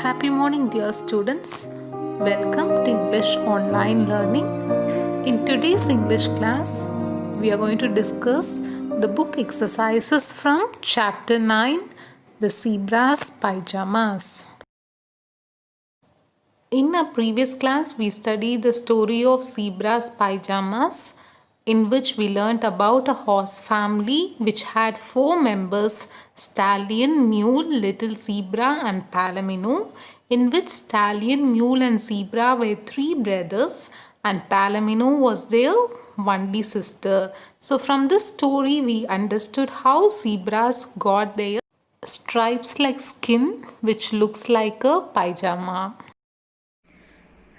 Happy morning, dear students. Welcome to English Online Learning. In today's English class, we are going to discuss the book exercises from Chapter 9, The Zebra's Pyjamas. In a previous class, we studied the story of Zebra's Pyjamas, in which we learnt about a horse family which had 4 members: Stallion, Mule, Little Zebra and Palomino, in which Stallion, Mule and Zebra were 3 brothers and Palomino was their only sister. So from this story we understood how zebras got their stripes like skin which looks like a pyjama.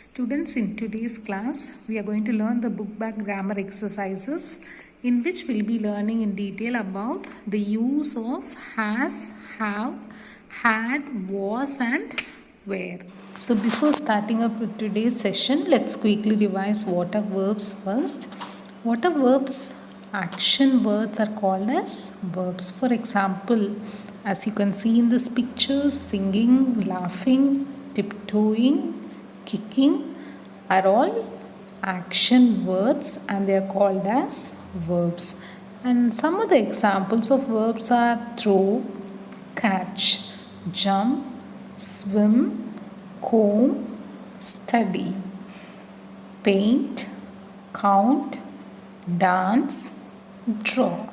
Students, in today's class, we are going to learn the book back grammar exercises, in which we'll be learning in detail about the use of has, have, had, was and were. So before starting up with today's session, let's quickly revise what are verbs first. What are verbs? Action words are called as verbs. For example, as you can see in this picture, singing, laughing, tiptoeing, kicking are all action words and they are called as verbs. And some of the examples of verbs are throw, catch, jump, swim, comb, study, paint, count, dance, draw.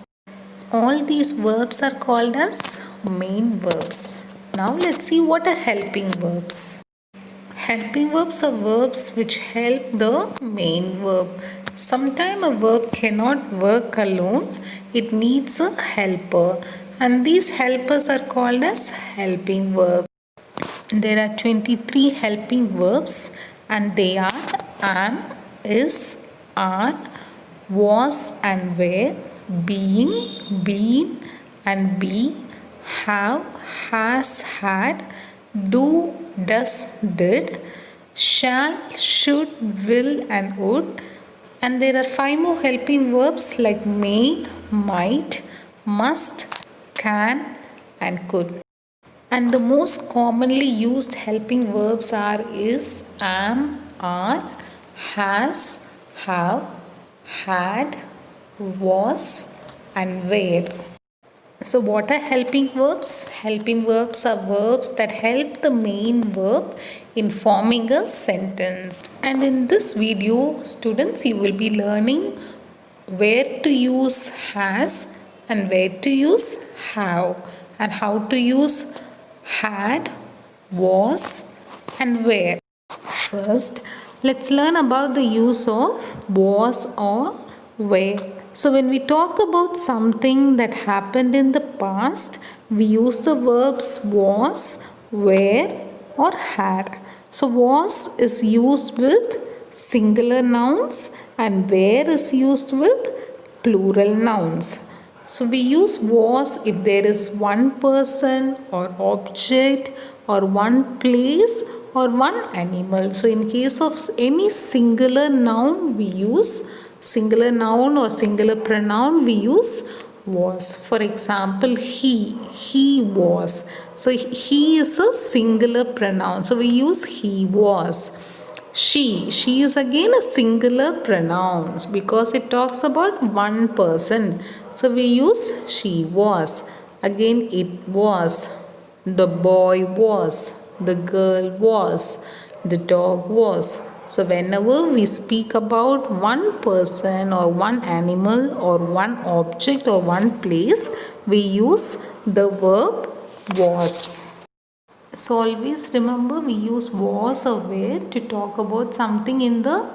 All these verbs are called as main verbs. Now let's see what are helping verbs. Helping verbs are verbs which help the main verb. Sometimes a verb cannot work alone. It needs a helper. And these helpers are called as helping verbs. There are 23 helping verbs and they are am, is, are, was and were, being, been and be, have, has, had, do, does, did, shall, should, will and would. And there are 5 more helping verbs like may, might, must, can and could. And the most commonly used helping verbs are is, am, are, has, have, had, was and were. So what are helping verbs? Helping verbs are verbs that help the main verb in forming a sentence. And in this video, students, you will be learning where to use has and where to use have, and how to use had, was and were. First, let's learn about the use of was or were. So when we talk about something that happened in the past, we use the verbs was, were or had. So was is used with singular nouns and were is used with plural nouns. So we use was if there is one person or object or one place or one animal. So in case of any singular noun, we use singular noun or singular pronoun, we use was. For example, he was. So he is a singular pronoun, so we use he was. She is again a singular pronoun because it talks about one person, so we use she was. Again, it was, the boy was, the girl was, the dog was. So whenever we speak about one person or one animal or one object or one place, we use the verb was. So always remember, we use was or were to talk about something in the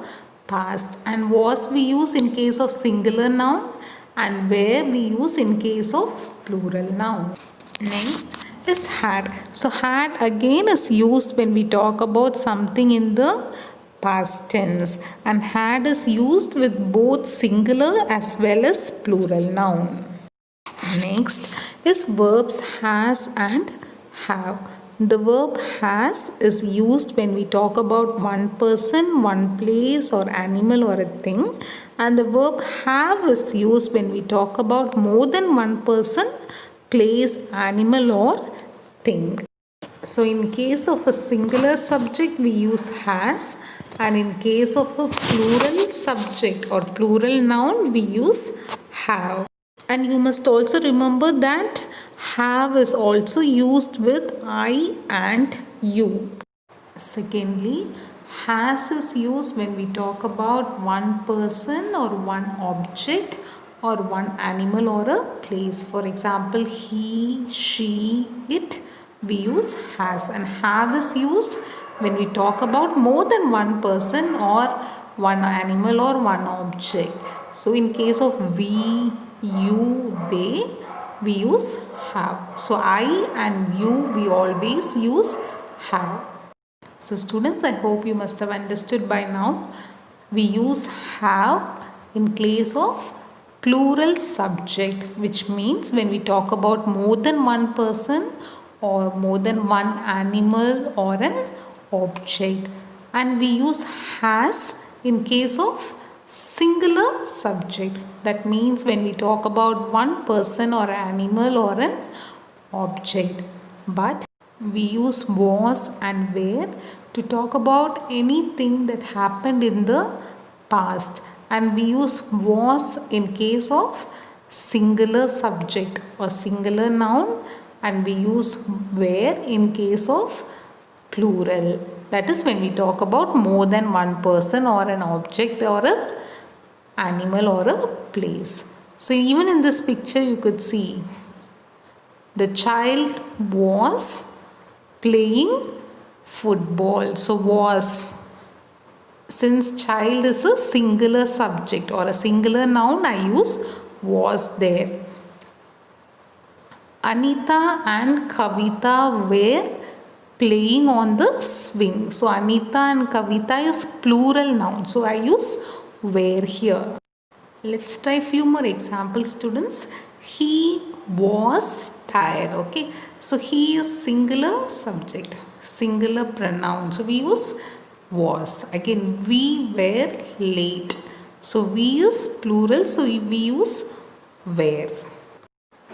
past, and was we use in case of singular noun and were we use in case of plural noun. Next is had. So had again is used when we talk about something in the past tense, and had is used with both singular as well as plural noun. Next is verbs has and have. The verb has is used when we talk about one person, one place or animal or a thing, and the verb have is used when we talk about more than one person, place, animal or thing. So in case of a singular subject we use has, and in case of a plural subject or plural noun we use have. And you must also remember that have is also used with I and you. Secondly, has is used when we talk about one person or one object or one animal or a place. For example, he, she, it, we use has. And have is used when we talk about more than one person or one animal or one object. So in case of we, you, they, we use have. So I and you, we always use have. So students, I hope you must have understood by now. We use have in place of plural subject, which means when we talk about more than one person or more than one animal or an object. And we use has in case of singular subject. That means when we talk about one person or animal or an object. But we use was and were to talk about anything that happened in the past, and we use was in case of singular subject or singular noun, and we use were in case of plural. That is when we talk about more than one person or an object or a animal or a place. So even in this picture you could see the child was playing football. So was, since child is a singular subject or a singular noun, I use was there. Anita and Kavita were playing on the swing. So Anita and Kavita is plural noun. So I use were here. Let's try few more examples, students. He was tired. Okay, so he is singular subject, singular pronoun. So we use was. Again, we were late. So we is plural. So we use were.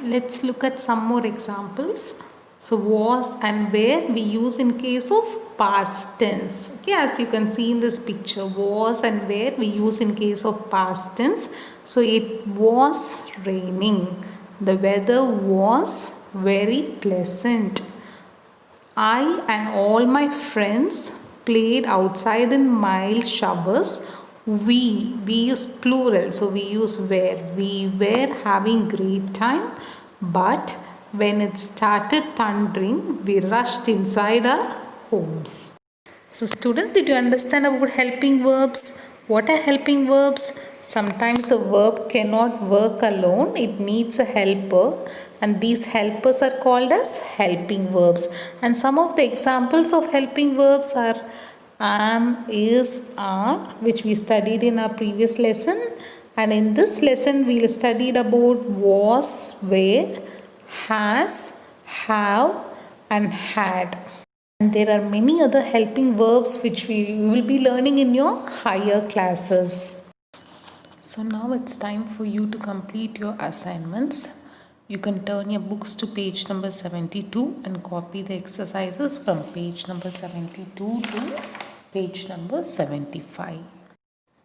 Let's look at some more examples. So was and were we use in case of past tense. Okay, as you can see in this picture, was and were we use in case of past tense. So it was raining. The weather was very pleasant. I and all my friends played outside in mild showers. We is plural, so we use were. We were having great time, but when it started thundering, we rushed inside our homes. So students, did you understand about helping verbs? What are helping verbs? Sometimes a verb cannot work alone. It needs a helper, and these helpers are called as helping verbs. And some of the examples of helping verbs are am, is, are, which we studied in our previous lesson. And in this lesson, we studied about was, were, has, have, and had. And there are many other helping verbs which you will be learning in your higher classes. So now it's time for you to complete your assignments. You can turn your books to page number 72 and copy the exercises from page number 72 to page number 75.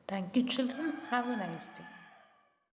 Thank you, children. Have a nice day.